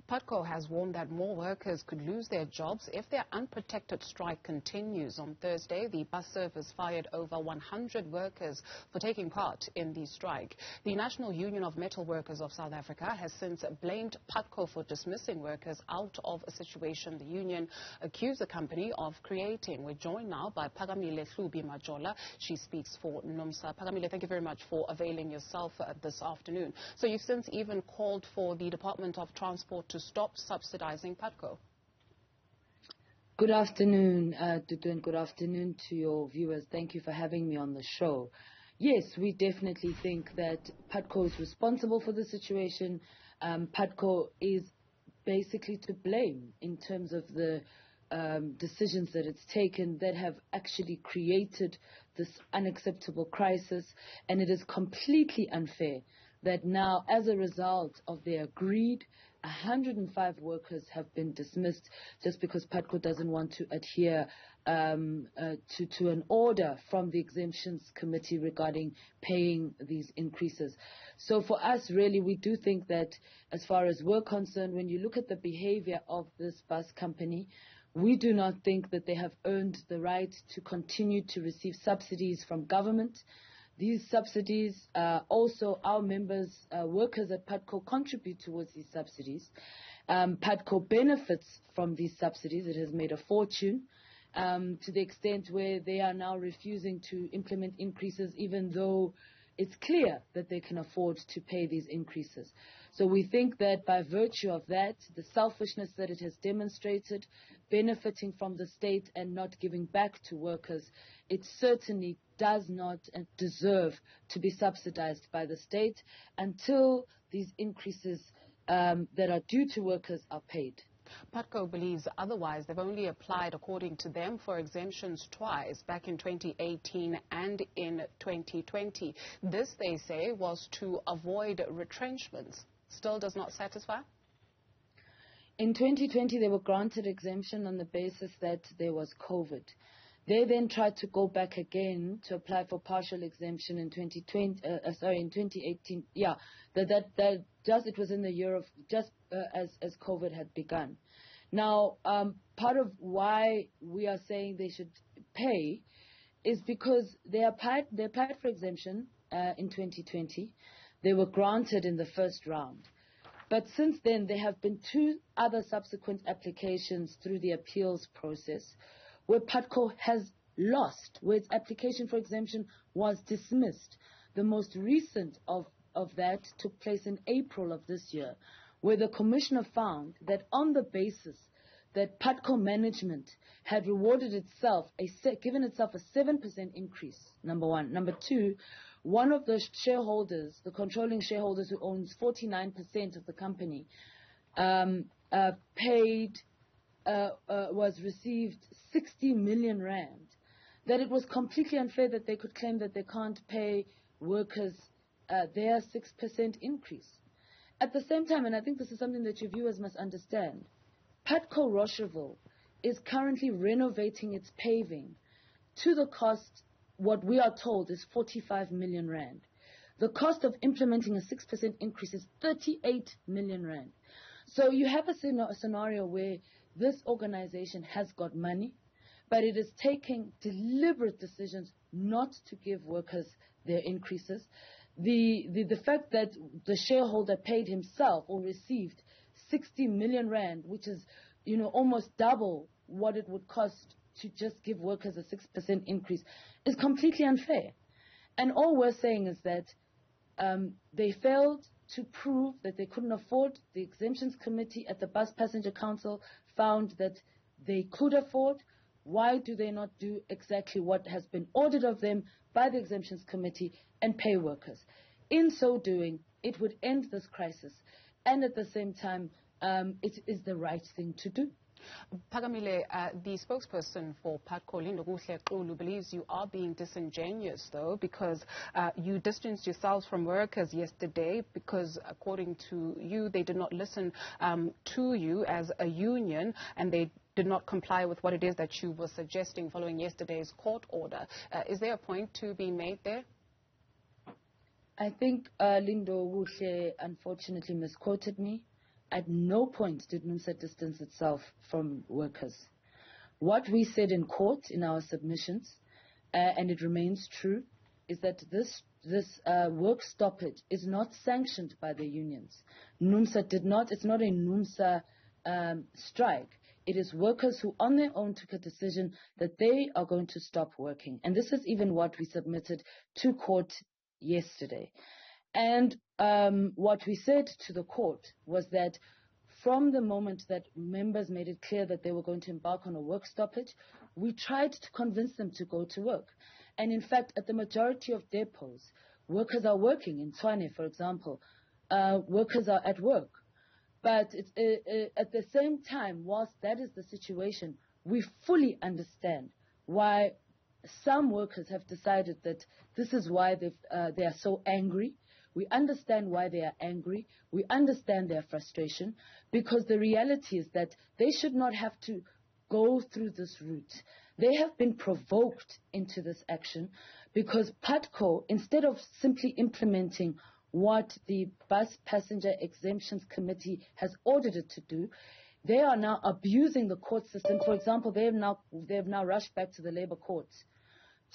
Putco has warned that more workers could lose their jobs if their unprotected strike continues. On Thursday, the bus service fired over 100 workers for taking part in the strike. The National Union of Metal Workers of South Africa has since blamed Putco for dismissing workers out of a situation the union accused the company of creating. We're joined now by Pagamile Majola. She speaks for NUMSA. Pagamile, thank you very much for availing yourself this afternoon. So you've since even called for the Department of Transport to stop subsidizing Putco. Good afternoon, Dudu, and good afternoon to your viewers. Thank you for having me on the show. Yes, we definitely think that Putco is responsible for the situation. Putco is basically to blame in terms of the decisions that it's taken that have actually created this unacceptable crisis, and it is completely unfair that now, as a result of their greed, 105 workers have been dismissed just because Putco doesn't want to adhere to an order from the exemptions committee regarding paying these increases. So for us, really, we do think that as far as we're concerned, when you look at the behavior of this bus company, we do not think that they have earned the right to continue to receive subsidies from government. These subsidies, also our members, workers at Putco contribute towards these subsidies. Putco benefits from these subsidies. It has made a fortune to the extent where they are now refusing to implement increases even though it's clear that they can afford to pay these increases. So we think that by virtue of that, the selfishness that it has demonstrated, benefiting from the state and not giving back to workers, it certainly does not deserve to be subsidized by the state until these increases that are due to workers are paid. Putco believes otherwise. They've only applied, according to them, for exemptions twice, back in 2018 and in 2020. This, they say, was to avoid retrenchments. Still does not satisfy? In 2020, they were granted exemption on the basis that there was COVID. They then tried to go back again to apply for partial exemption in 2018. Yeah, it was in the year of just as COVID had begun. Now, part of why we are saying they should pay is because they applied for exemption in 2020. They were granted in the first round. But since then, there have been two other subsequent applications through the appeals process where Putco has lost, where its application for exemption was dismissed. The most recent of that took place in April of this year, where the commissioner found that on the basis that Putco management had rewarded itself, given itself a 7% increase, number one. Number two, one of the shareholders, the controlling shareholders who owns 49% of the company, received 60 million rand, that it was completely unfair that they could claim that they can't pay workers their 6% increase. At the same time, and I think this is something that your viewers must understand, Putco Rocherville is currently renovating its paving to the cost, what we are told, is 45 million rand. The cost of implementing a 6% increase is 38 million rand. So you have a scenario where this organization has got money, but it is taking deliberate decisions not to give workers their increases. The fact that the shareholder paid himself or received 60 million rand, which is, almost double what it would cost to just give workers a 6% increase, is completely unfair. And all we're saying is that they failed to prove that they couldn't afford. The exemptions committee at the Bus Passenger Council found that they could afford. Why do they not do exactly what has been ordered of them by the exemptions committee and pay workers? In so doing, it would end this crisis, and at the same time, it is the right thing to do. Pagamile, the spokesperson for Putco, Lindokuhle, believes you are being disingenuous, though, because you distanced yourselves from workers yesterday because, according to you, they did not listen to you as a union, and they did not comply with what it is that you were suggesting following yesterday's court order. Is there a point to be made there? I think Lindokuhle unfortunately misquoted me. At no point did NUMSA distance itself from workers. What we said in court in our submissions, and it remains true, is that this work stoppage is not sanctioned by the unions. NUMSA did not. It's not a NUMSA strike. It is workers who on their own took a decision that they are going to stop working. And this is even what we submitted to court yesterday. And what we said to the court was that from the moment that members made it clear that they were going to embark on a work stoppage, we tried to convince them to go to work. And in fact, at the majority of depots, workers are working. In Tshwane, for example, workers are at work. But at the same time, whilst that is the situation, we fully understand why some workers have decided that this is why they are so angry. We understand why they are angry. We understand their frustration, because the reality is that they should not have to go through this route. They have been provoked into this action because Putco, instead of simply implementing what the Bus Passenger Exemptions Committee has ordered it to do, they are now abusing the court system. For example, they have now rushed back to the labor courts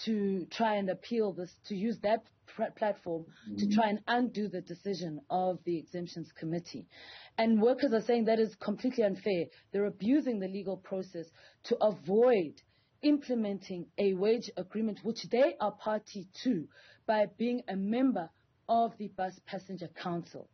to try and appeal this, to use that platform to try and undo the decision of the Exemptions Committee. And workers are saying that is completely unfair. They're abusing the legal process to avoid implementing a wage agreement, which they are party to by being a member of the Bus Passenger Council.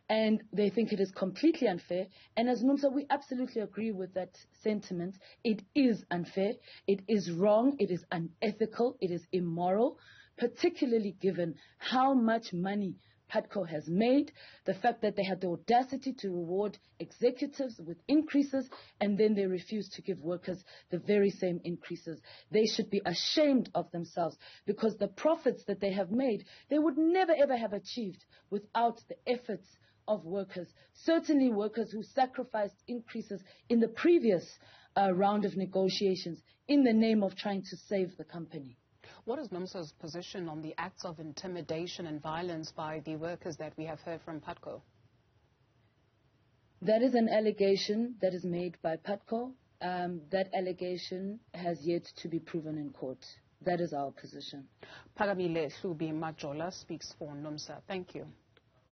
And they think it is completely unfair. And as NUMSA, we absolutely agree with that sentiment. It is unfair. It is wrong. It is unethical. It is immoral, particularly given how much money Putco has made, the fact that they had the audacity to reward executives with increases, and then they refuse to give workers the very same increases. They should be ashamed of themselves, because the profits that they have made, they would never ever have achieved without the efforts of workers, certainly workers who sacrificed increases in the previous round of negotiations in the name of trying to save the company. What is NUMSA's position on the acts of intimidation and violence by the workers that we have heard from Putco? That is an allegation that is made by Putco. That allegation has yet to be proven in court. That is our position. Phakamile Hlubi Majola speaks for NUMSA. Thank you.